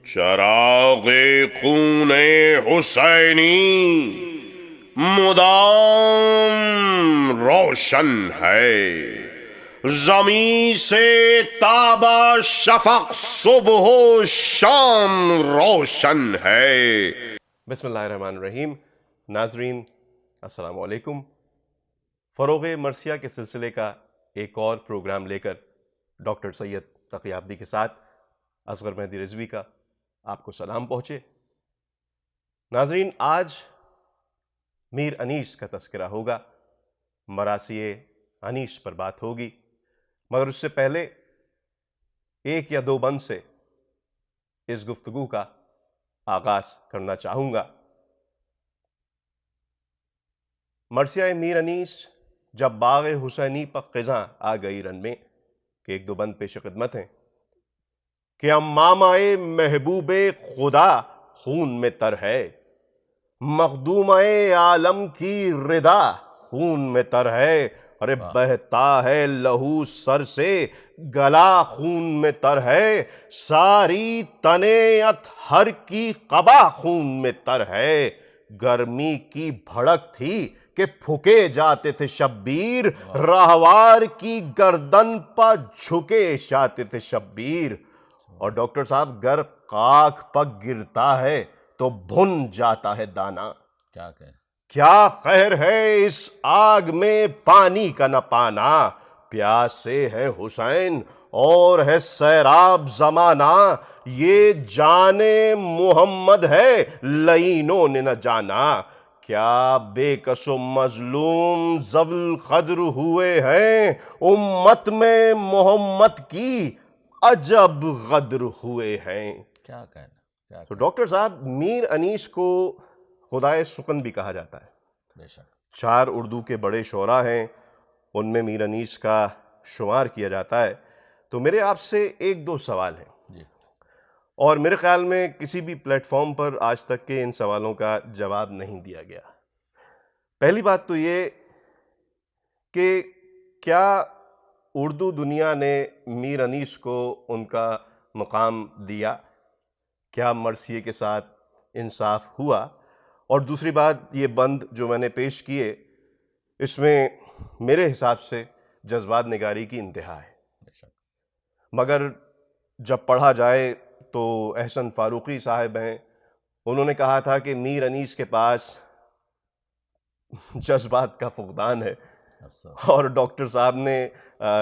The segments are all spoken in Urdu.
چراغ خون حسینی مدام روشن ہے، زمین سے تابا شفق صبح و شام روشن ہے۔ بسم اللہ الرحمن الرحیم۔ ناظرین السلام علیکم۔ فروغ مرثیہ کے سلسلے کا ایک اور پروگرام لے کر ڈاکٹر سید تقی عابدی کے ساتھ اصغر مہدی رضوی کا آپ کو سلام پہنچے۔ ناظرین، آج میر انیس کا تذکرہ ہوگا، مراثی انیس پر بات ہوگی، مگر اس سے پہلے ایک یا دو بند سے اس گفتگو کا آغاز کرنا چاہوں گا۔ مرثیہ میر انیس جب باغ حسینی پر خزاں آ گئی رن میں، کہ ایک دو بند پیش خدمت ہیں کہ امامہ محبوب خدا خون میں تر ہے، مخدومہ عالم کی رضا خون میں تر ہے، ارے بہتا ہے لہو سر سے گلا خون میں تر ہے، ساری تنے اطہر کی قبا خون میں تر ہے، گرمی کی بھڑک تھی کہ پھکے جاتے تھے شبیر، راہوار کی گردن پر جھکے جاتے تھے شبیر، اور ڈاکٹر صاحب گر خاک پر گرتا ہے تو بھن جاتا ہے دانا۔ کیا خیر ہے اس آگ میں پانی کا نہ پانا، پیاسے ہے حسین اور ہے سیراب زمانہ، یہ جانے محمد ہے لعینوں نے نہ جانا، کیا بے کس و مظلوم ذوی القدر ہوئے ہیں، امت میں محمد کی عجب غدر ہوئے ہیں۔ کیا کہنا۔ تو ڈاکٹر صاحب، میر انیس کو خدائے سخن بھی کہا جاتا ہے۔ بے شک۔ 4 اردو کے بڑے شعراء ہیں، ان میں میر انیس کا شمار کیا جاتا ہے۔ تو میرے آپ سے ایک دو سوال ہیں، جی۔ اور میرے خیال میں کسی بھی پلیٹ فارم پر آج تک کے ان سوالوں کا جواب نہیں دیا گیا۔ پہلی بات تو یہ کہ کیا اردو دنیا نے میر انیس کو ان کا مقام دیا؟ کیا مرثیے کے ساتھ انصاف ہوا؟ اور دوسری بات، یہ بند جو میں نے پیش کیے، اس میں میرے حساب سے جذبات نگاری کی انتہا ہے، مگر جب پڑھا جائے تو احسن فاروقی صاحب ہیں، انہوں نے کہا تھا کہ میر انیس کے پاس جذبات کا فقدان ہے، اور ڈاکٹر صاحب نے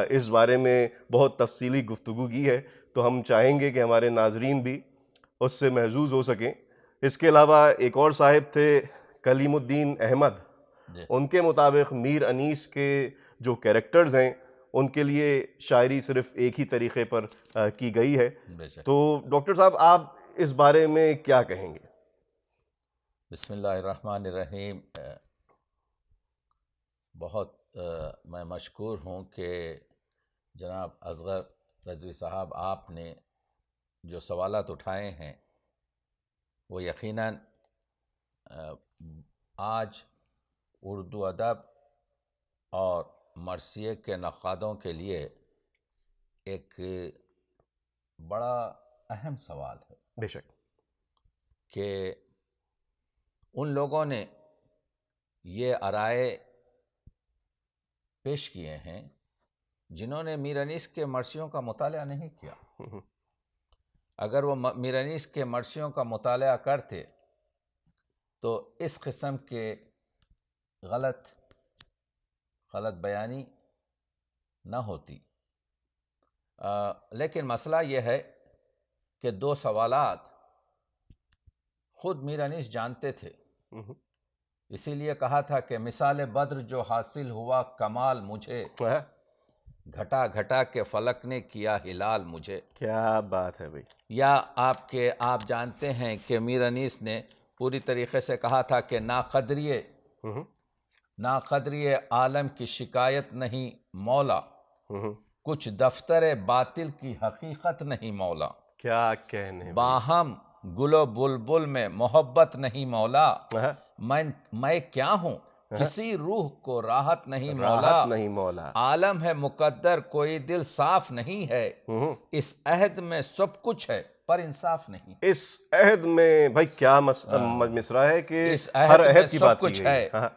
اس بارے میں بہت تفصیلی گفتگو کی ہے، تو ہم چاہیں گے کہ ہمارے ناظرین بھی اس سے محظوظ ہو سکیں۔ اس کے علاوہ ایک اور صاحب تھے کلیم الدین احمد، ان کے مطابق میر انیس کے جو کیریکٹرز ہیں ان کے لیے شاعری صرف ایک ہی طریقے پر کی گئی ہے۔ تو ڈاکٹر صاحب، آپ اس بارے میں کیا کہیں گے؟ بسم اللہ الرحمن الرحیم۔ بہت میں مشکور ہوں کہ جناب اصغر رضوی صاحب آپ نے جو سوالات اٹھائے ہیں وہ یقیناً آج اردو ادب اور مرثیے کے نقادوں کے لیے ایک بڑا اہم سوال ہے۔ بے شک کہ ان لوگوں نے یہ آرائے پیش کیے ہیں جنہوں نے میر انیس کے مرثیوں کا مطالعہ نہیں کیا۔ اگر وہ میر انیس کے مرثیوں کا مطالعہ کرتے تو اس قسم کے غلط بیانی نہ ہوتی۔ لیکن مسئلہ یہ ہے کہ 2 سوالات خود میر انیس جانتے تھے، اسی لیے کہا تھا کہ مثال بدر جو حاصل ہوا کمال مجھے، گھٹا گھٹا کے فلک نے کیا ہلال مجھے۔ کیا بات ہے بھائی۔ یا آپ جانتے ہیں کہ میر انیس نے پوری طریقے سے کہا تھا کہ ناقدری عالم کی شکایت نہیں مولا، کچھ دفتر باطل کی حقیقت نہیں مولا، کیا کہنے باہم گل و بلبل میں محبت نہیں مولا، میں کیا ہوں کسی روح کو راحت نہیں مولا، عالم ہے مقدر کوئی دل صاف نہیں ہے، اس عہد میں سب کچھ ہے پر انصاف نہیں. اس عہد میں بھائی کیا مصرع ہے کہ اس ہر عہد میں عہد کی سب بات کی کچھ گئی ہے. ہاں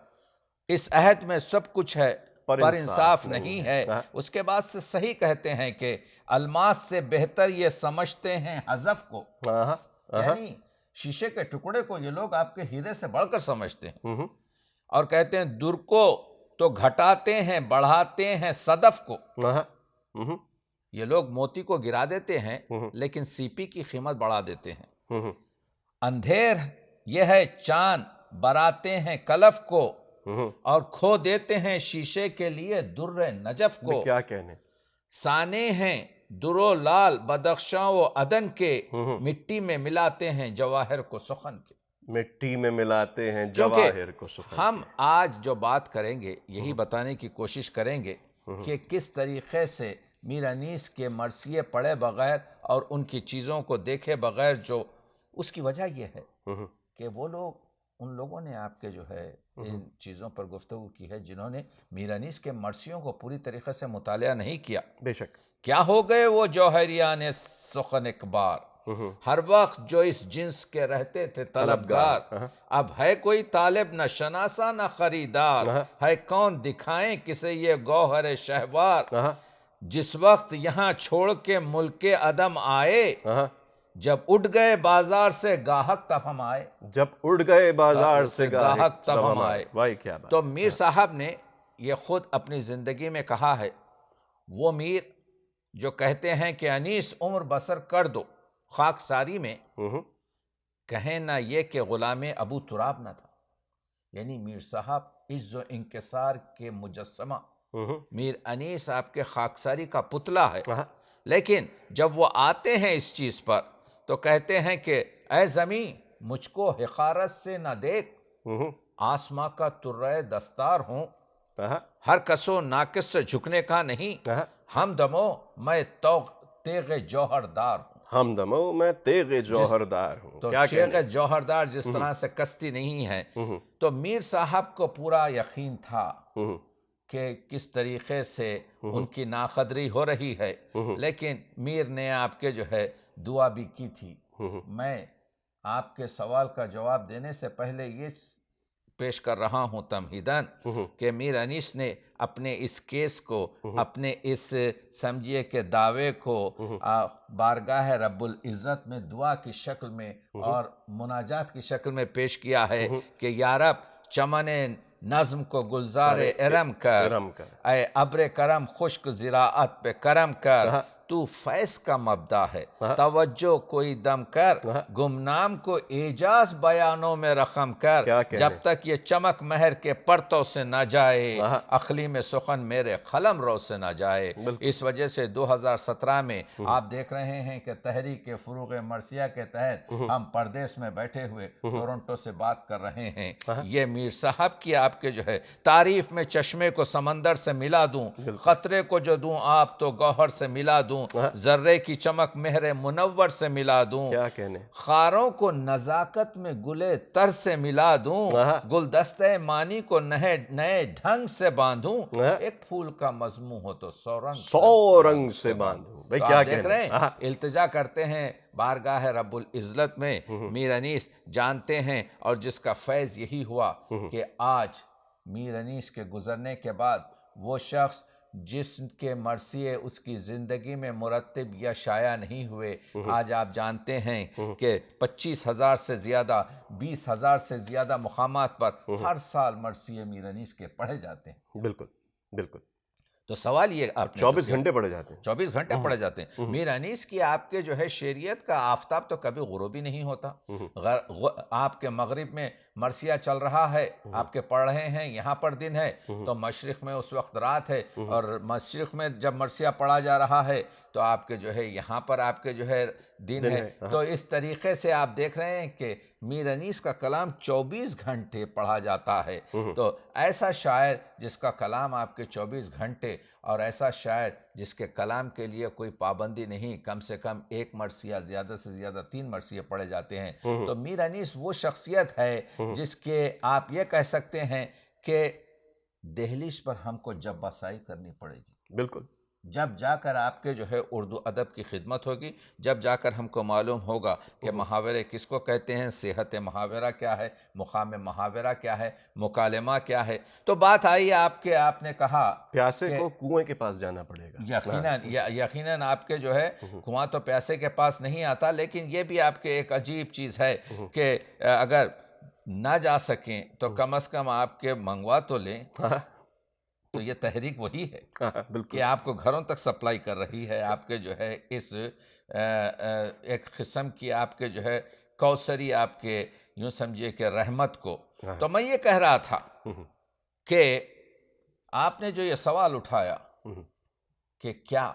اس عہد میں سب کچھ ہے پر پر انصاف انصاف نہیں نہیں ہے. ہے. اس کے بعد سے صحیح کہتے ہیں کہ الماس سے بہتر یہ سمجھتے ہیں حذف کو. ہاں یعنی شیشے کے ٹکڑے کو یہ لوگ آپ کے ہیرے سے بڑھ کر سمجھتے ہیں. ہاں اور کہتے ہیں در کو تو گھٹاتے ہیں بڑھاتے ہیں صدف کو. ہاں یہ لوگ موتی کو گرا دیتے ہیں لیکن سی پی کی قیمت بڑھا دیتے ہیں. اندھیر یہ ہے چاند براتے ہیں کلف کو اور کھو دیتے ہیں شیشے کے لیے در نجف کو. کیا کہنے. سانے ہیں درو لال بدخشاں و عدن کے مٹی میں ملاتے ہیں جواہر کو سخن کے. مٹی میں ملاتے ہیں کیونکہ جواہر کو سخن ہم آج جو بات کریں گے یہی بتانے کی کوشش کریں گے کہ کس طریقے سے میر انیس کے مرثیے پڑھے بغیر اور ان کی چیزوں کو دیکھے بغیر جو اس کی وجہ یہ ہے کہ وہ لوگ ان لوگوں نے آپ کے جو ہے ان چیزوں پر گفتگو کی ہے جنہوں نے میر انیس کے مرثیوں کو پوری طریقے سے مطالعہ نہیں کیا. بے شک. کیا ہو گئے وہ جوہریان سخن اکبار ہر وقت جو اس جنس کے رہتے تھے طلبگار. اب ہے کوئی طالب نہ شناسا نہ خریدار ہے کون دکھائیں کسے یہ گوہر شہوار. جس وقت یہاں چھوڑ کے ملک عدم آئے جب اٹھ گئے بازار سے گاہک تب ہم آئے. جب اڑ گئے بازار سے گاہک تب ہم آئے. بھائی کیا بات. تو میر صاحب نے یہ خود اپنی زندگی میں کہا ہے. وہ میر جو کہتے ہیں کہ انیس عمر بسر کر دو خاک ساری میں کہیں نہ یہ کہ غلام ابو تراب نہ تھا. یعنی میر صاحب عز و انکسار کے مجسمہ. میر انیس آپ کے خاکساری کا پتلا ہے. لیکن جب وہ آتے ہیں اس چیز پر تو کہتے ہیں کہ اے زمین مجھ کو حقارت سے نہ دیکھ آسماں کا ترے دستار ہوں ہر کسو ناقص سے جھکنے کا نہیں ہم دمو میں تیغ جوہردار ہوں. ہم دمو میں تیغ جوہردار ہوں. تو تیغ جوہردار جس طرح سے کشتی نہیں ہے. تو میر صاحب کو پورا یقین تھا کہ کس طریقے سے ان کی ناقدری ہو رہی ہے. لیکن میر نے آپ کے جو ہے دعا بھی کی تھی. میں آپ کے سوال کا جواب دینے سے پہلے یہ پیش کر رہا ہوں تمہیداً کہ میر انیس نے اپنے اس کیس کو اپنے اس سمجھیے کہ دعوے کو بارگاہ رب العزت میں دعا کی شکل میں اور مناجات کی شکل میں پیش کیا ہے کہ یا رب چمن نظم کو گلزار ارم کر اے ابر کرم خشک زراعت پہ کرم کر تو فیض کا مبدا ہے توجہ کوئی دم کر گمنام کو اعجاز بیانوں میں رقم کر جب تک یہ چمک مہر کے پرتوں سے نہ جائے اقلیم سخن میرے قلم رو سے نہ جائے. اس وجہ سے 2017 میں آپ دیکھ رہے ہیں کہ تحریک فروغ مرثیہ کے تحت ہم پردیس میں بیٹھے ہوئے ٹورنٹو سے بات کر رہے ہیں. یہ میر صاحب کی آپ کے جو ہے تعریف میں چشمے کو سمندر سے ملا دوں قطرے کو جو دوں آپ تو گوہر سے ملا دوں ذرے کی چمک مہر منور سے ملا دوں خاروں کو نزاکت میں گلے تر سے ملا دوں گلدستہ مانی کو نئے ڈھنگ سے باندھوں ایک پھول کا مضمون ہو تو سو رنگ سے باندھوں. آپ دیکھ رہے ہیں التجا کرتے ہیں بارگاہ رب العزت میں. میر انیس جانتے ہیں اور جس کا فیض یہی ہوا کہ آج میر انیس کے گزرنے کے بعد وہ شخص جس کے مرثیے اس کی زندگی میں مرتب یا شائع نہیں ہوئے آج آپ جانتے ہیں کہ 25,000 سے زیادہ 20,000 سے زیادہ مقامات پر ہر سال مرثیے میر انیس کے پڑھے جاتے ہیں. بالکل بالکل. تو سوال یہ آپ 24 گھنٹے پڑھے جاتے ہیں. 24 گھنٹے پڑھے جاتے ہیں. میر انیس کی آپ کے جو ہے شعریت کا آفتاب تو کبھی غروب ہی نہیں ہوتا. آپ کے مغرب میں مرثیہ چل رہا ہے آپ کے پڑھ رہے ہیں یہاں پر دن ہے تو مشرق میں اس وقت رات ہے اور مشرق میں جب مرثیہ پڑھا جا رہا ہے تو آپ کے جو ہے یہاں پر آپ کے جو ہے دن ہے. تو اس طریقے سے آپ دیکھ رہے ہیں کہ میر انیس کا کلام 24 گھنٹے پڑھا جاتا ہے. تو ایسا شاعر جس کا کلام آپ کے 24 گھنٹے اور ایسا شاعر جس کے کلام کے لیے کوئی پابندی نہیں کم سے کم ایک مرثیہ زیادہ سے زیادہ 3 مرثیے پڑھے جاتے ہیں. تو میر انیس وہ شخصیت ہے جس کے آپ یہ کہہ سکتے ہیں کہ دہلیز پر ہم کو جب بسائی کرنی پڑے گی. بالکل جب جا کر آپ کے جو ہے اردو ادب کی خدمت ہوگی، جب جا کر ہم کو معلوم ہوگا کہ محاورے کس کو کہتے ہیں، صحت محاورہ کیا ہے، مقام محاورہ کیا ہے، مکالمہ کیا ہے۔ تو بات آئی آپ نے کہا پیاسے کہ کو کنویں کے پاس جانا پڑے گا۔ یقیناً آپ کے جو ہے کنواں تو پیاسے کے پاس نہیں آتا، لیکن یہ بھی آپ کے ایک عجیب چیز ہے کہ اگر نہ جا سکیں تو کم از کم آپ کے منگوا تو لیں۔ تو یہ تحریک وہی ہے بالکل کہ آپ کو گھروں تک سپلائی کر رہی ہے، آپ کے جو ہے اس ایک قسم کی آپ کے جو ہے کوثری، آپ کے یوں سمجھیے کہ رحمت کو۔ تو میں یہ کہہ رہا تھا کہ آپ نے جو یہ سوال اٹھایا کہ کیا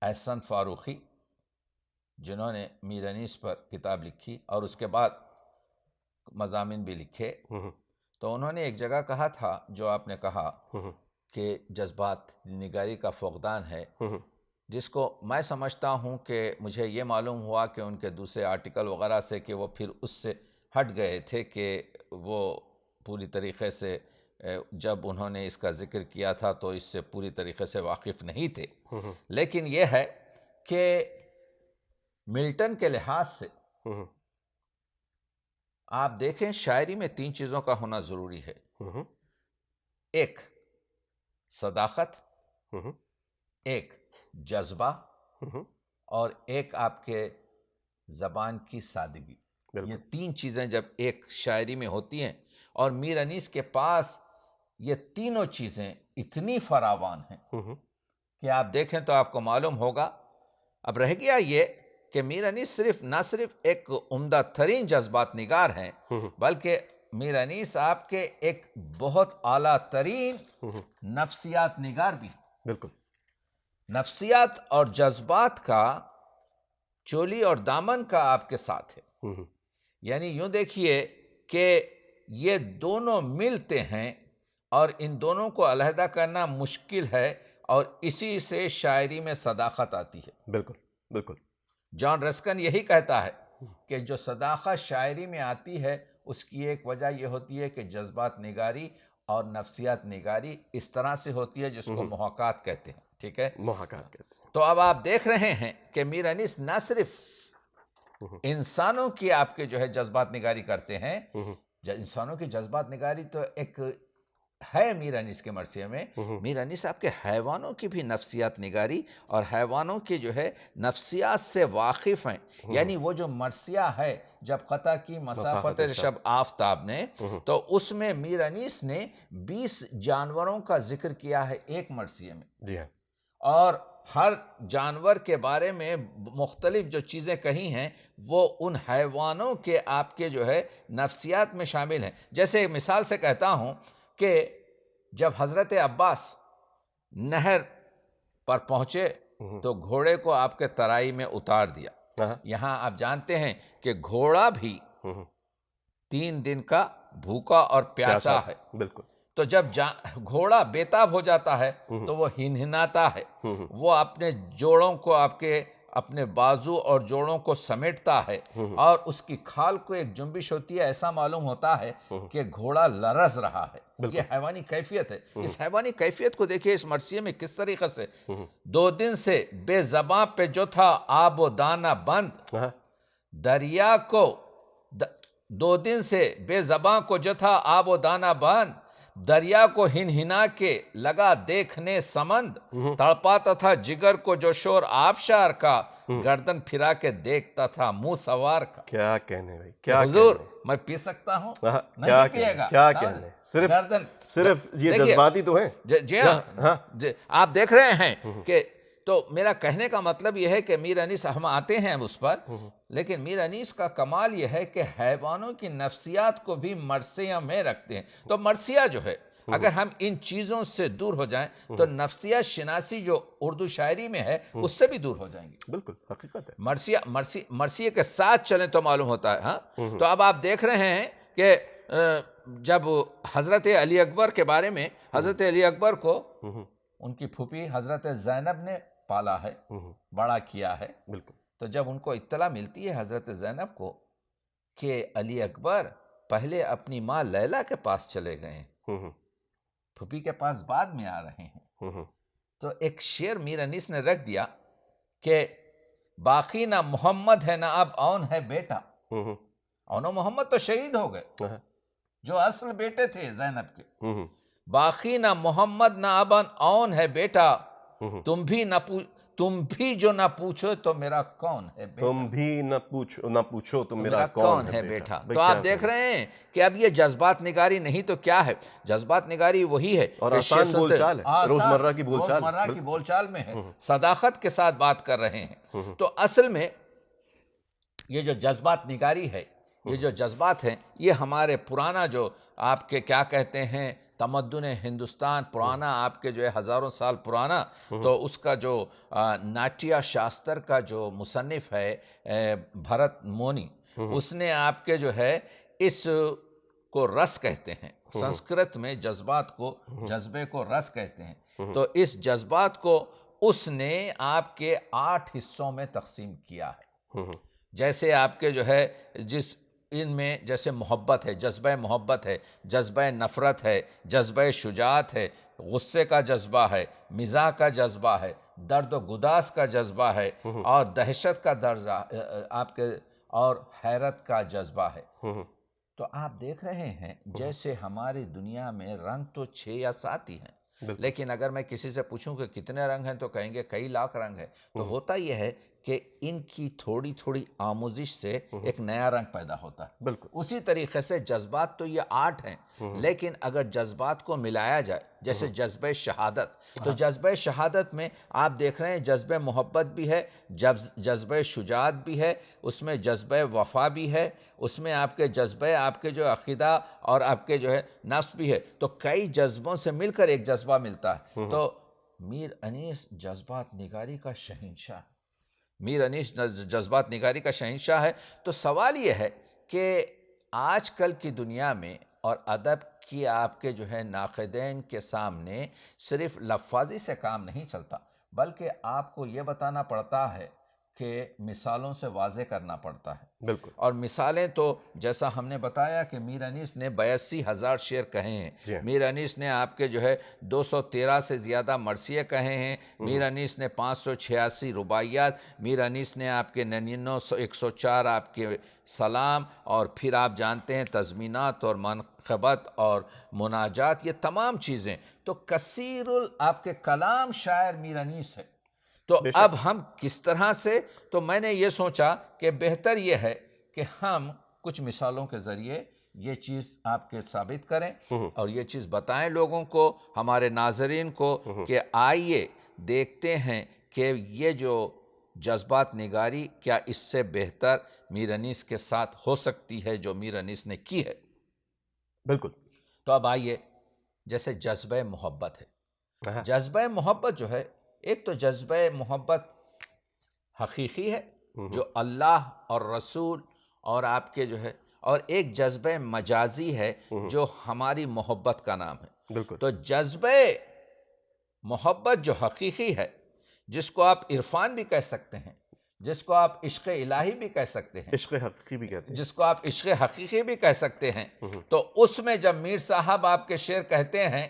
احسن فاروقی جنہوں نے میر انیس پر کتاب لکھی اور اس کے بعد مضامین بھی لکھے، تو انہوں نے ایک جگہ کہا تھا جو آپ نے کہا کہ جذبات نگاری کا فقدان ہے، جس کو میں سمجھتا ہوں کہ مجھے یہ معلوم ہوا کہ ان کے دوسرے آرٹیکل وغیرہ سے کہ وہ پھر اس سے ہٹ گئے تھے، کہ وہ پوری طریقے سے جب انہوں نے اس کا ذکر کیا تھا تو اس سے پوری طریقے سے واقف نہیں تھے۔ لیکن یہ ہے کہ ملٹن کے لحاظ سے آپ دیکھیں شاعری میں 3 چیزوں کا ہونا ضروری ہے، ایک صداقت، ایک جذبہ، اور ایک آپ کے زبان کی سادگی۔ یہ 3 چیزیں جب ایک شاعری میں ہوتی ہیں، اور میر انیس کے پاس یہ تینوں چیزیں اتنی فراوان ہیں کہ آپ دیکھیں تو آپ کو معلوم ہوگا۔ اب رہ گیا یہ کہ میر انیس نہ صرف ایک عمدہ ترین جذبات نگار ہیں، بلکہ میر انیس آپ کے ایک بہت اعلیٰ ترین نفسیات نگار بھی ہیں۔ بالکل نفسیات اور جذبات کا چولی اور دامن کا آپ کے ساتھ ہے، یعنی یوں دیکھیے کہ یہ دونوں ملتے ہیں اور ان دونوں کو علیحدہ کرنا مشکل ہے، اور اسی سے شاعری میں صداقت آتی ہے۔ بالکل بالکل جان رسکن یہی کہتا ہے کہ جو صداقت شاعری میں آتی ہے اس کی ایک وجہ یہ ہوتی ہے کہ جذبات نگاری اور نفسیات نگاری اس طرح سے ہوتی ہے جس کو محاکات کہتے ہیں، ٹھیک ہے، محاکات کہتے ہیں۔ تو اب آپ دیکھ رہے ہیں کہ میر انیس نہ صرف انسانوں کی آپ کے جو ہے جذبات نگاری کرتے ہیں، انسانوں کی جذبات نگاری تو ایک ہے میر انیس کے مرثیے میں، میر انیس آپ کے حیوانوں کی بھی نفسیات نگاری اور حیوانوں کے جو ہے نفسیات سے واقف ہیں۔ یعنی وہ جو مرثیہ ہے جب قطع کی مسافت شب آفتاب نے، تو اس میں میر انیس نے 20 جانوروں کا ذکر کیا ہے ایک مرثیے میں، جی ہاں، اور ہر جانور کے بارے میں مختلف جو چیزیں کہی ہیں وہ ان حیوانوں کے آپ کے جو ہے نفسیات میں شامل ہیں۔ جیسے مثال سے کہتا ہوں کہ جب حضرت عباس نہر پر پہنچے تو گھوڑے کو آپ کے ترائی میں اتار دیا۔ یہاں آپ جانتے ہیں کہ گھوڑا بھی 3 دن کا بھوکا اور پیاسا ہے۔ بالکل تو جب گھوڑا بیتاب ہو جاتا ہے تو وہ ہنہناتا ہے، وہ اپنے جوڑوں کو آپ کے اپنے بازو اور جوڑوں کو سمیٹتا ہے، اور اس کی کھال کو ایک جنبش ہوتی ہے، ایسا معلوم ہوتا ہے کہ گھوڑا لرز رہا ہے۔ یہ حیوانی کیفیت ہے۔ اس حیوانی کیفیت کو دیکھیے اس مرثیے میں کس طریقے سے، 2 دن سے بے زباں پہ جو تھا آب و دانہ بند، دریا کو 2 دن سے بے زباں کو جو تھا آب و دانہ بند، دریا کو ہنہنا کے لگا دیکھنے سمند، تڑپاتا تھا جگر کو جو شور آبشار کا، گردن پھرا کے دیکھتا تھا منہ سوار کا۔ کیا کہنے بھائی، کیا حضور میں پی سکتا ہوں، نہیں پیے گا، کیا کہنے، صرف یہ جذباتی تو ہیں۔ جی ہاں، آپ دیکھ رہے ہیں کہ تو میرا کہنے کا مطلب یہ ہے کہ میر انیس، ہم آتے ہیں اس پر، لیکن میر انیس کا کمال یہ ہے کہ حیوانوں کی نفسیات کو بھی مرثیہ میں رکھتے ہیں۔ تو مرثیہ جو ہے، اگر ہم ان چیزوں سے دور ہو جائیں تو نفسیات شناسی جو اردو شاعری میں ہے اس سے بھی دور ہو جائیں گے۔ بالکل حقیقت ہے۔ مرثیے کے ساتھ چلیں تو معلوم ہوتا ہے۔ ہاں، تو اب آپ دیکھ رہے ہیں کہ جب حضرت علی اکبر کے بارے میں، حضرت علی اکبر کو ان کی پھوپھی حضرت زینب نے پالا ہے، بڑا کیا ہے۔ بالکل۔ تو جب ان کو اطلاع ملتی ہے حضرت زینب کو کہ علی اکبر پہلے اپنی ماں لیلا کے پاس چلے گئے ہیں، پھوپھی کے پاس بعد میں آ رہے ہیں، تو ایک شعر میر انیس نے رکھ دیا کہ باقی نہ محمد ہے نہ اب اون ہے بیٹا. اون و محمد تو شہید ہو گئے جو اصل بیٹے تھے زینب کے. باقی نہ محمد نہ اب اون ہے بیٹا, تم بھی جو نہ پوچھو تو میرا کون ہے بیٹا. تم بھی نہ پوچھو تو میرا کون ہے بیٹا. تو آپ دیکھ رہے ہیں کہ اب یہ جذبات نگاری نہیں تو کیا ہے؟ جذبات نگاری وہی ہے اور آسان بول چال ہے, روزمرہ کی بول چال میں ہے, صداقت کے ساتھ بات کر رہے ہیں. تو اصل میں یہ جو جذبات نگاری ہے, یہ جو جذبات ہیں, یہ ہمارے پرانا جو آپ کے کیا کہتے ہیں تمدن ہندوستان پرانا, آپ کے جو ہے ہزاروں سال پرانا, تو اس کا جو ناٹیہ شاستر کا جو مصنف ہے بھرت مونی, اس نے آپ کے جو ہے اس کو رس کہتے ہیں, سنسکرت میں جذبات کو جذبے کو رس کہتے ہیں. تو اس جذبات کو اس نے آپ کے 8 حصوں میں تقسیم کیا ہے. جیسے آپ کے جو ہے ان میں جیسے محبت ہے, جذبہ محبت ہے, جذبہ نفرت ہے, جذبہ شجاعت ہے, غصے کا جذبہ ہے, مزاح کا جذبہ ہے, درد و گداز کا جذبہ ہے, اور دہشت کا درجہ آپ کے, اور حیرت کا جذبہ ہے. تو آپ دیکھ رہے ہیں جیسے ہماری دنیا میں رنگ تو 6 یا 7 ہی ہیں, لیکن اگر میں کسی سے پوچھوں کہ کتنے رنگ ہیں تو کہیں گے کئی لاکھ رنگ ہیں. تو ہوتا یہ ہے کہ ان کی تھوڑی تھوڑی آموزش سے ایک نیا رنگ پیدا ہوتا ہے. بالکل اسی طریقے سے جذبات تو یہ 8 ہیں, لیکن اگر جذبات کو ملایا جائے, جیسے جذبہ شہادت, تو جذبہ شہادت میں آپ دیکھ رہے ہیں جذبہ محبت بھی ہے, جذبہ شجاعت بھی ہے, اس میں جذبہ وفا بھی ہے, اس میں آپ کے جذبہ آپ کے جو عقیدہ اور آپ کے جو ہے نفس بھی ہے. تو کئی جذبوں سے مل کر ایک جذبہ ملتا ہے. تو میر انیس جذبات نگاری کا شہنشاہ ہے, میر انیس جذبات نگاری کا شہنشاہ ہے. تو سوال یہ ہے کہ آج کل کی دنیا میں اور ادب کی آپ کے جو ہے ناقدین کے سامنے صرف لفاظی سے کام نہیں چلتا, بلکہ آپ کو یہ بتانا پڑتا ہے کہ مثالوں سے واضح کرنا پڑتا ہے. بالکل. اور مثالیں تو جیسا ہم نے بتایا کہ میر انیس نے 82,000 شعر کہے ہیں. میر انیس نے آپ کے جو ہے 213 سے زیادہ مرثیے کہے ہیں. میر انیس نے 586 رباعیات. میر انیس نے آپ کے 104 آپ کے سلام, اور پھر آپ جانتے ہیں تضمینات اور منقبت اور مناجات, یہ تمام چیزیں. تو کثیر آپ کے کلام شاعر میر انیس ہے. تو اب ہم کس طرح سے, تو میں نے یہ سوچا کہ بہتر یہ ہے کہ ہم کچھ مثالوں کے ذریعے یہ چیز آپ کے ثابت کریں اور یہ چیز بتائیں لوگوں کو, ہمارے ناظرین کو, کہ آئیے دیکھتے ہیں کہ یہ جو جذبات نگاری کیا اس سے بہتر میر انیس کے ساتھ ہو سکتی ہے جو میر انیس نے کی ہے. بالکل. تو اب آئیے, جیسے جذبہ محبت ہے. جذبہ محبت جو ہے, ایک تو جذبہ محبت حقیقی ہے جو اللہ اور رسول اور آپ کے جو ہے, اور ایک جذبہ مجازی ہے جو ہماری محبت کا نام ہے. بالکل. تو جذبہ محبت جو حقیقی ہے, جس کو آپ عرفان بھی کہہ سکتے ہیں, جس کو آپ عشق الہی بھی کہہ سکتے ہیں, عشق حقیقی بھی کہتے ہیں, جس کو آپ عشق حقیقی بھی کہہ سکتے ہیں, تو اس میں جب میر صاحب آپ کے شعر کہتے ہیں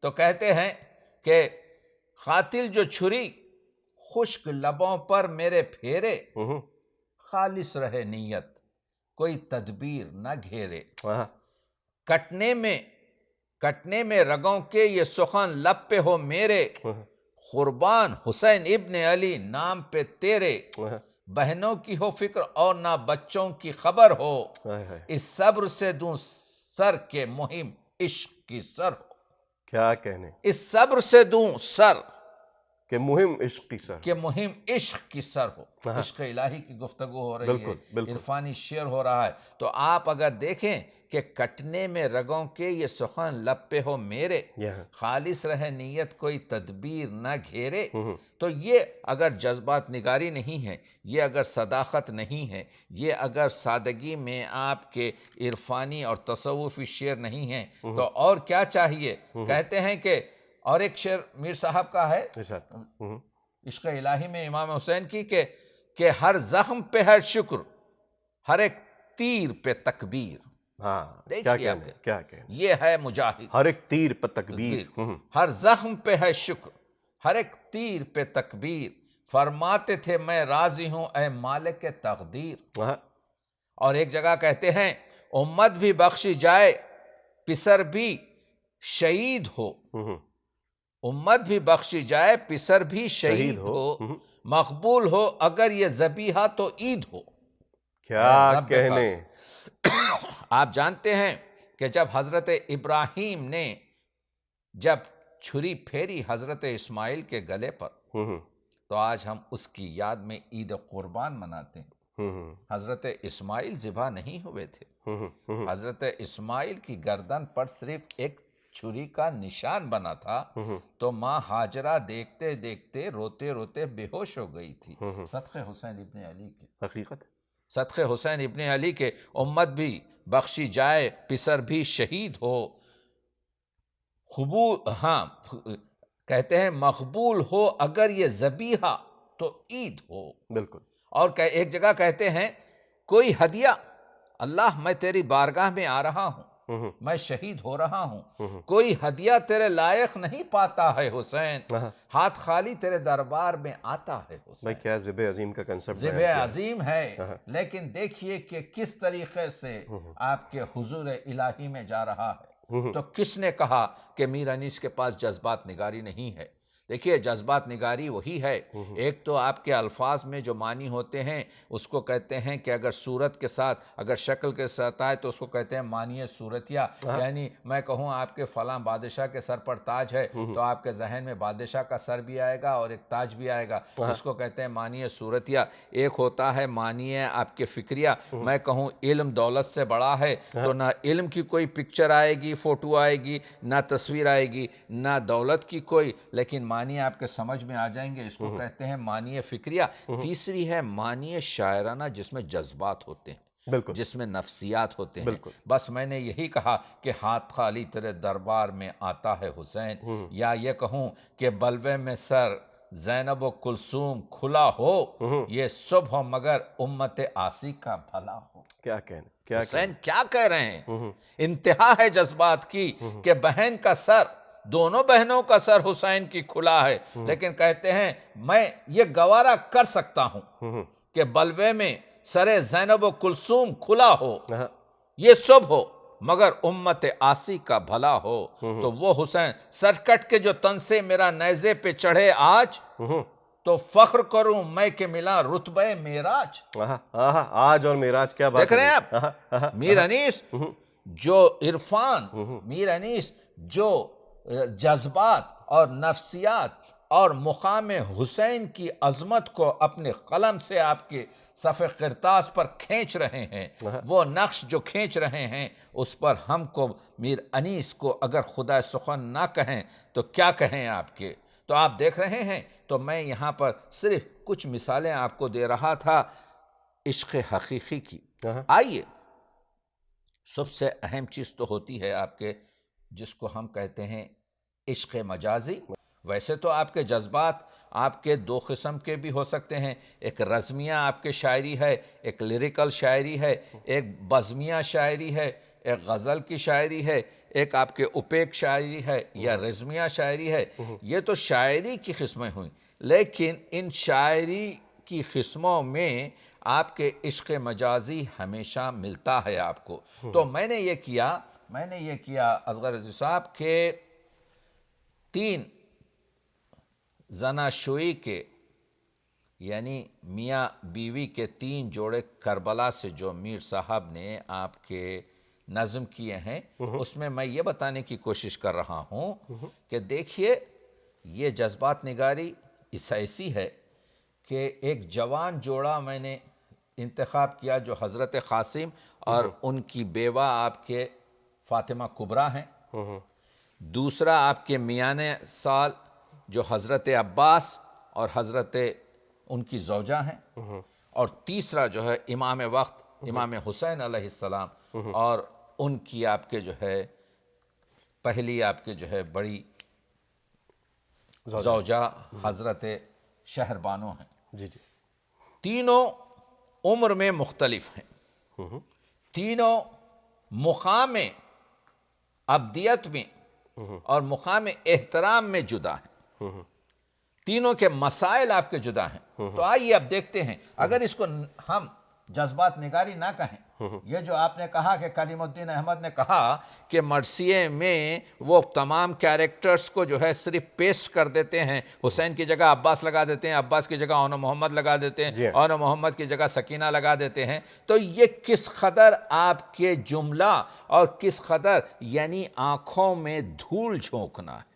تو کہتے ہیں کہ قاتل جو چھری خشک لبوں پر میرے پھیرے, خالص رہے نیت کوئی تدبیر نہ گھیرے. کٹنے میں رگوں کے یہ سخن لب پہ ہو میرے, قربان حسین ابن علی نام پہ تیرے, بہنوں کی ہو فکر اور نہ بچوں کی خبر ہو, اس صبر سے دوں سر کے مہم عشق کی سر ہو. کیا کہنے, اس صبر سے دوں سر کہ مہم عشق کی سر, کہ مہم عشق کی سر ہو. عشق الہی کی گفتگو ہو رہی ہے, عرفانی شعر ہو رہا ہے. تو آپ اگر دیکھیں کہ کٹنے میں رگوں کے یہ سخن لب پہ ہو میرے, خالص رہے نیت کوئی تدبیر نہ گھیرے. تو یہ اگر جذبات نگاری نہیں ہے, یہ اگر صداقت نہیں ہے, یہ اگر سادگی میں آپ کے عرفانی اور تصوفی شعر نہیں ہیں, تو اور کیا چاہیے. کہتے ہیں کہ, اور ایک شعر میر صاحب کا ہے عشق الہی میں امام حسین کی, کہ ہر زخم پہ ہے شکر, ہر ایک تیر پہ تکبیر. کیا یہ ہے مجاہد. ہر ایک تیر پہ تکبیر, ہر زخم پہ ہے شکر, ہر ایک تیر پہ تکبیر، فرماتے تھے میں راضی ہوں اے مالک تقدیر۔ اور ایک جگہ کہتے ہیں امت بھی بخشی جائے پسر بھی شہید ہو، امت بھی بخشی جائے پسر بھی شہید ہو، مقبول ہو اگر یہ ذبیحہ تو عید ہو۔ کیا کہنے۔ آپ جانتے ہیں کہ جب حضرت ابراہیم نے جب چھری پھیری حضرت اسماعیل کے گلے پر، تو آج ہم اس کی یاد میں عید قربان مناتے ہیں۔ حضرت اسماعیل ذبح نہیں ہوئے تھے، حضرت اسماعیل کی گردن پر صرف ایک چھری کا نشان بنا تھا، تو ماں ہاجرہ دیکھتے دیکھتے روتے روتے بے ہوش ہو گئی تھی۔ صدقے حسین ابن علی کے، حقیقت، صدقے حسین ابن علی کے، امت بھی بخشی جائے پسر بھی شہید ہو، کہتے ہیں مقبول ہو اگر یہ ذبیحہ تو عید ہو۔ بالکل۔ اور ایک جگہ کہتے ہیں کوئی ہدیہ، اللہ میں تیری بارگاہ میں آ رہا ہوں، میں شہید ہو رہا ہوں، کوئی ہدیہ تیرے لائق نہیں پاتا ہے حسین، ہاتھ خالی تیرے دربار میں آتا ہے حسین۔ بھائی کیا ذبح عظیم کا کنسپٹ، ذبح عظیم ہے، لیکن دیکھیے کہ کس طریقے سے آپ کے حضور الہی میں جا رہا ہے۔ تو کس نے کہا کہ میر انیس کے پاس جذبات نگاری نہیں ہے؟ دیکھیے جذبات نگاری وہی ہے، ایک تو آپ کے الفاظ میں جو معنی ہوتے ہیں اس کو کہتے ہیں کہ اگر صورت کے ساتھ، اگر شکل کے ساتھ آئے تو اس کو کہتے ہیں معنی صورتیہ، یعنی میں کہوں آپ کے فلاں بادشاہ کے سر پر تاج ہے تو آپ کے ذہن میں بادشاہ کا سر بھی آئے گا اور ایک تاج بھی آئے گا، اس کو کہتے ہیں معنی صورتیہ۔ ایک ہوتا ہے معنی آپ کے فکریہ، میں کہوں علم دولت سے بڑا ہے تو نہ علم کی کوئی پکچر آئے گی، فوٹو آئے گی، نہ تصویر آئے گی، نہ دولت کی کوئی، لیکن معنی آپ کے سمجھ میں آ جائیں گے، اس کو کہتے ہیں معنی فکریہ۔ تیسری ہے معنی شاعرانہ، جس میں جذبات ہوتے ہیں، بالکل، جس میں نفسیات ہوتے ہیں۔ بالکل۔ بس میں نے یہی کہا کہ ہاتھ خالی تیرے دربار میں آتا ہے حسین، یا یہ کہوں کہ بلوے میں سر زینب و کلثوم کھلا ہو، یہ صبح ہو مگر امت آسی کا بھلا ہو۔ کیا کہنے، کیا حسین کیا کہہ رہے ہیں؟ انتہا ہے جذبات کی کہ بہن کا سر، دونوں بہنوں کا سر حسین کی کھلا ہے، لیکن کہتے ہیں میں یہ گوارا کر سکتا ہوں کہ بلوے میں سر زینب و کلثوم کھلا ہو، یہ صبح ہو مگر امت آسی کا بھلا ہو۔ تو وہ حسین سر کٹ کے جو تن سے میرا نیزے پہ چڑھے آج، تو فخر کروں میں کہ ملا رتبہ معراج۔ آج اور معراج کیا بات دیکھ رہے ہیں آپ میر انیس جو عرفان، میر انیس جو جذبات اور نفسیات اور مقام حسین کی عظمت کو اپنے قلم سے آپ کے صفحہ قرطاس پر کھینچ رہے ہیں، وہ نقش جو کھینچ رہے ہیں اس پر ہم کو میر انیس کو اگر خدا سخن نہ کہیں تو کیا کہیں آپ کے؟ تو آپ دیکھ رہے ہیں، تو میں یہاں پر صرف کچھ مثالیں آپ کو دے رہا تھا عشق حقیقی کی۔ آئیے، سب سے اہم چیز تو ہوتی ہے آپ کے جس کو ہم کہتے ہیں عشق مجازی۔ ویسے تو آپ کے جذبات آپ کے دو قسم کے بھی ہو سکتے ہیں، ایک رزمیہ آپ کے شاعری ہے، ایک لیریکل شاعری ہے، ایک بزمیہ شاعری ہے، ایک غزل کی شاعری ہے، ایک آپ کے اپیک شاعری ہے یا رزمیہ شاعری ہے۔ یہ تو شاعری کی قسمیں ہوئیں، لیکن ان شاعری کی قسموں میں آپ کے عشق مجازی ہمیشہ ملتا ہے آپ کو۔ تو میں نے یہ کیا اصغر عزیز صاحب کے 3 زناشوئی کے، یعنی میاں بیوی کے 3 جوڑے کربلا سے جو میر صاحب نے آپ کے نظم کیے ہیں، اس میں میں یہ بتانے کی کوشش کر رہا ہوں کہ دیکھیے یہ جذبات نگاری اس ایسی ہے کہ ایک جوان جوڑا میں نے انتخاب کیا جو حضرت قاسم اور ان کی بیوہ آپ کے فاطمہ کبریٰ ہیں، دوسرا آپ کے میان سال جو حضرت عباس اور حضرت ان کی زوجہ ہیں، اور تیسرا جو ہے امام وقت امام حسین علیہ السلام اور ان کی آپ کے جو ہے پہلی آپ کے جو ہے بڑی زوجہ حضرت شہر بانو ہیں۔ جی جی، تینوں عمر میں مختلف ہیں، تینوں مقام ابدیت میں اور مقام احترام میں جدا ہیں۔ تینوں کے مسائل آپ کے جدا ہیں. تو آئیے اب دیکھتے ہیں. اگر اس کو ہم جذبات نگاری نہ کہیں, یہ جو آپ نے کہا کہ کلیم الدین احمد نے کہا کہ مرثیے میں وہ تمام کیریکٹرز کو جو ہے صرف پیسٹ کر دیتے ہیں, حسین کی جگہ عباس لگا دیتے ہیں, عباس کی جگہ اون محمد لگا دیتے ہیں, اون محمد کی جگہ سکینہ لگا دیتے ہیں, تو یہ کس قدر آپ کے جملہ اور کس قدر یعنی آنکھوں میں دھول جھونکنا ہے.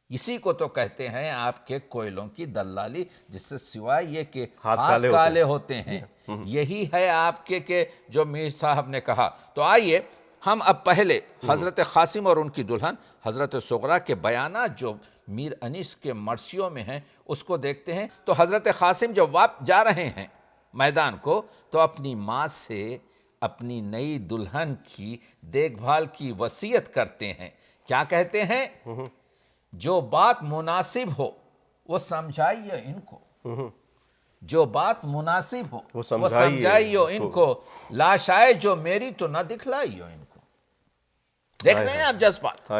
اسی کو تو کہتے ہیں آپ کے کوئلوں کی دلالی, جس سے سوائے یہ کہ ہاتھ کالے ہوتے ہیں. یہی ہے آپ کے کہ جو میر صاحب نے کہا. تو آئیے ہم اب پہلے حضرت قاسم اور ان کی دلہن حضرت صغرا کے بیانات جو میر انیس کے مرثیوں میں ہیں اس کو دیکھتے ہیں. تو حضرت قاسم جب جا رہے ہیں میدان کو, تو اپنی ماں سے اپنی نئی دلہن کی دیکھ بھال کی وصیت کرتے ہیں. کیا کہتے ہیں؟ جو بات مناسب ہو وہ سمجھائیے ان کو, جو بات مناسب ہو وہ سمجھائیے ان کو, لاشائے جو میری تو نہ دکھلائیے ان کو. دیکھ رہے ہیں آپ جذبات,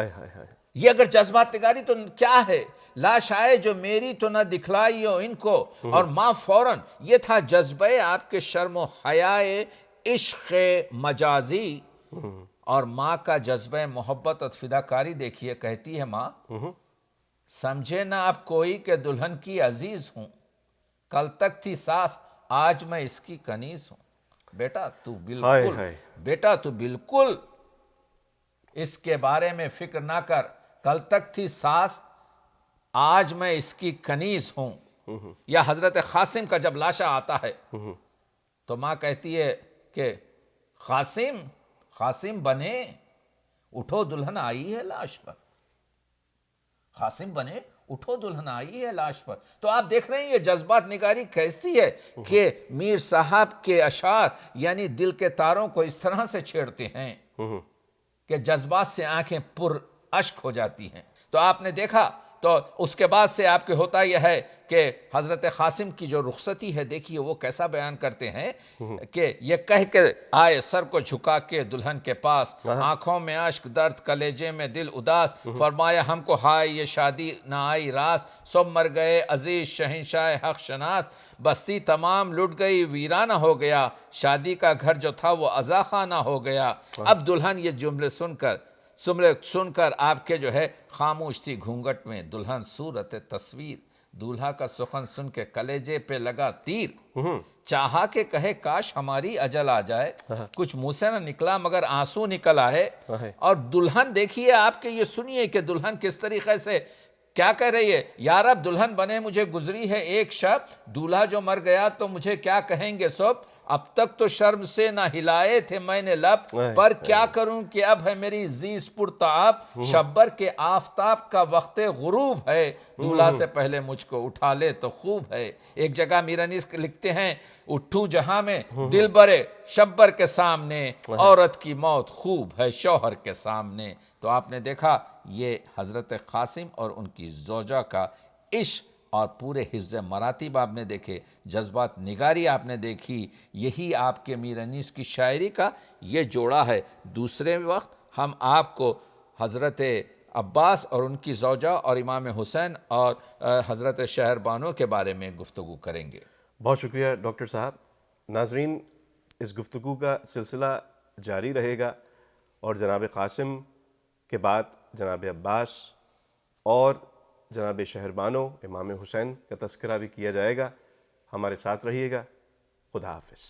یہ اگر جذبات نگاری تو کیا ہے؟ لاشائے جو میری تو نہ دکھلائیے ان کو. اور ماں فوراً, یہ تھا جذبہ آپ کے شرم و حیائے عشق مجازی, اور ماں کا جذبہ محبت اور فداکاری دیکھیے. کہتی ہے ماں, سمجھے نہ اب کوئی کہ دلہن کی عزیز ہوں, کل تک تھی ساس آج میں اس کی کنیز ہوں. بیٹا تو بالکل اس کے بارے میں فکر نہ کر, کل تک تھی ساس آج میں اس کی کنیز ہوں. یا حضرت قاسم کا جب لاشا آتا ہے تو ماں کہتی ہے کہ قاسم بنے, اٹھو دلہن آئی ہے لاش پر. قاسم بنے, اٹھو دلہن آئی ہے لاش پر. تو آپ دیکھ رہے ہیں یہ جذبات نگاری کیسی ہے کہ میر صاحب کے اشعار یعنی دل کے تاروں کو اس طرح سے چھیڑتے ہیں کہ جذبات سے آنکھیں پر اشک ہو جاتی ہیں. تو آپ نے دیکھا, تو اس کے بعد سے آپ کے ہوتا یہ ہے کہ حضرت قاسم کی جو رخصتی ہے دیکھیے وہ کیسا بیان کرتے ہیں کہ یہ کہہ کے آئے سر کو جھکا کے دلہن کے پاس, آنکھوں میں اشک درد کلیجے میں دل اداس, فرمایا ہم کو ہائے یہ شادی نہ آئی راس, سب مر گئے عزیز شہنشاہ حق شناس, بستی تمام لٹ گئی ویرانہ ہو گیا, شادی کا گھر جو تھا وہ عزاخانہ ہو گیا. اب دلہن یہ جملے سن کر آپ کے جو ہے خاموش تھی گھونگھٹ میں دلہن صورت تصویر, دولہا کا سخن سن کے کلیجے پہ لگا تیر, چاہا کہ کہے کاش ہماری اجل آ جائے, کچھ منہ سے نہ نکلا مگر آنسو نکل آئے. اور دلہن دیکھیے آپ کے, یہ سنیے کہ دلہن کس طریقے سے کیا کہہ رہی ہے, یا رب دلہن بنے مجھے گزری ہے ایک شب, دولہا جو مر گیا تو مجھے کیا کہیں گے سب, اب تک تو شرم سے نہ ہلائے تھے میں نے لب, پر کیا کروں کہ اب ہے میری زیز پرتعب, شبر کے آفتاب کا وقت غروب ہے, دولہا سے پہلے مجھ کو اٹھا لے تو خوب ہے. ایک جگہ میر انیس لکھتے ہیں, اٹھوں جہاں میں دل برے شبر کے سامنے, عورت کی موت خوب ہے شوہر کے سامنے. تو آپ نے دیکھا یہ حضرت قاسم اور ان کی زوجہ کا عشق اور پورے حفظ مراتب آپ نے دیکھے, جذبات نگاری آپ نے دیکھی, یہی آپ کے میر انیس کی شاعری کا یہ جوڑا ہے. دوسرے وقت ہم آپ کو حضرت عباس اور ان کی زوجہ اور امام حسین اور حضرت شہر بانو کے بارے میں گفتگو کریں گے. بہت شکریہ ڈاکٹر صاحب. ناظرین, اس گفتگو کا سلسلہ جاری رہے گا اور جناب قاسم کے بعد جناب عباس اور جناب شہر بانو امام حسین کا تذکرہ بھی کیا جائے گا. ہمارے ساتھ رہیے گا. خدا حافظ.